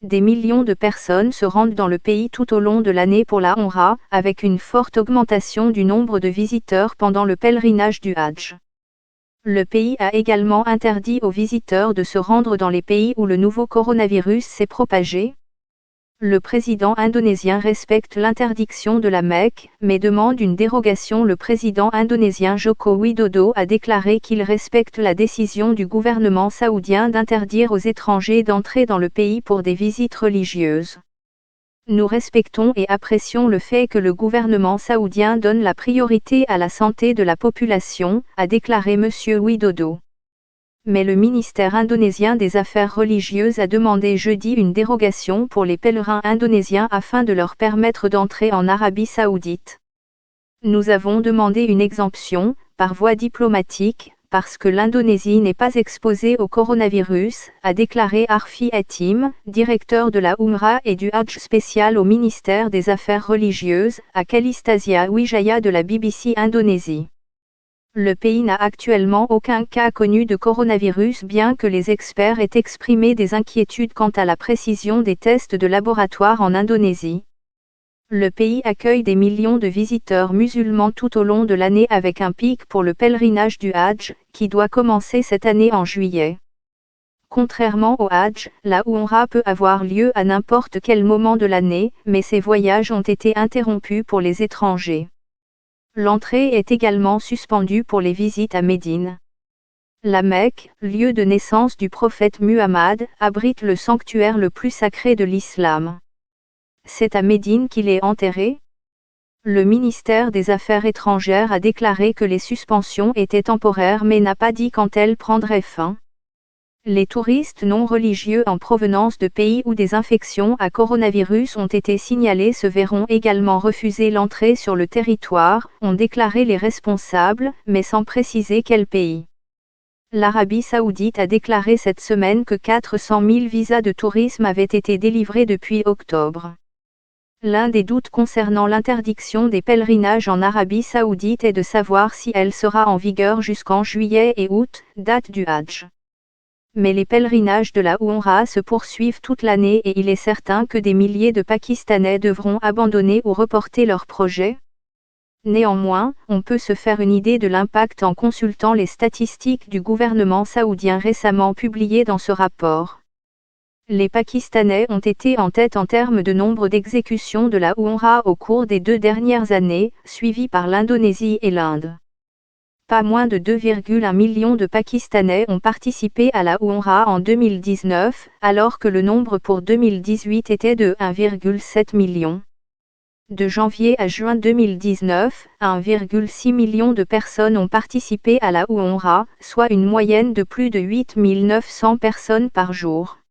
Des millions de personnes se rendent dans le pays tout au long de l'année pour la Omra, avec une forte augmentation du nombre de visiteurs pendant le pèlerinage du Hadj. Le pays a également interdit aux visiteurs de se rendre dans les pays où le nouveau coronavirus s'est propagé. Le président indonésien respecte l'interdiction de la Mecque, mais demande une dérogation. Le président indonésien Joko Widodo a déclaré qu'il respecte la décision du gouvernement saoudien d'interdire aux étrangers d'entrer dans le pays pour des visites religieuses. Nous respectons et apprécions le fait que le gouvernement saoudien donne la priorité à la santé de la population, a déclaré M. Widodo. Mais le ministère indonésien des Affaires religieuses a demandé jeudi une dérogation pour les pèlerins indonésiens afin de leur permettre d'entrer en Arabie saoudite. Nous avons demandé une exemption, par voie diplomatique, parce que l'Indonésie n'est pas exposée au coronavirus, a déclaré Arfi Hatim, directeur de la Umrah et du Hadj spécial au ministère des Affaires religieuses, à Kalistasia Wijaya de la BBC Indonésie. Le pays n'a actuellement aucun cas connu de coronavirus, bien que les experts aient exprimé des inquiétudes quant à la précision des tests de laboratoire en Indonésie. Le pays accueille des millions de visiteurs musulmans tout au long de l'année avec un pic pour le pèlerinage du Hadj, qui doit commencer cette année en juillet. Contrairement au Hadj, la Umrah peut avoir lieu à n'importe quel moment de l'année, mais ces voyages ont été interrompus pour les étrangers. L'entrée est également suspendue pour les visites à Médine. La Mecque, lieu de naissance du prophète Muhammad, abrite le sanctuaire le plus sacré de l'islam. C'est à Médine qu'il est enterré. Le ministère des Affaires étrangères a déclaré que les suspensions étaient temporaires mais n'a pas dit quand elles prendraient fin. Les touristes non religieux en provenance de pays où des infections à coronavirus ont été signalées se verront également refuser l'entrée sur le territoire, ont déclaré les responsables, mais sans préciser quel pays. L'Arabie saoudite a déclaré cette semaine que 400 000 visas de tourisme avaient été délivrés depuis octobre. L'un des doutes concernant l'interdiction des pèlerinages en Arabie saoudite est de savoir si elle sera en vigueur jusqu'en juillet et août, date du Hadj. Mais les pèlerinages de la Umrah se poursuivent toute l'année et il est certain que des milliers de Pakistanais devront abandonner ou reporter leurs projets. Néanmoins, on peut se faire une idée de l'impact en consultant les statistiques du gouvernement saoudien récemment publiées dans ce rapport. Les Pakistanais ont été en tête en termes de nombre d'exécutions de la Umrah au cours des 2 dernières années, suivis par l'Indonésie et l'Inde. Pas moins de 2,1 millions de Pakistanais ont participé à la Umrah en 2019, alors que le nombre pour 2018 était de 1,7 million. De janvier à juin 2019, 1,6 million de personnes ont participé à la Umrah, soit une moyenne de plus de 8 900 personnes par jour.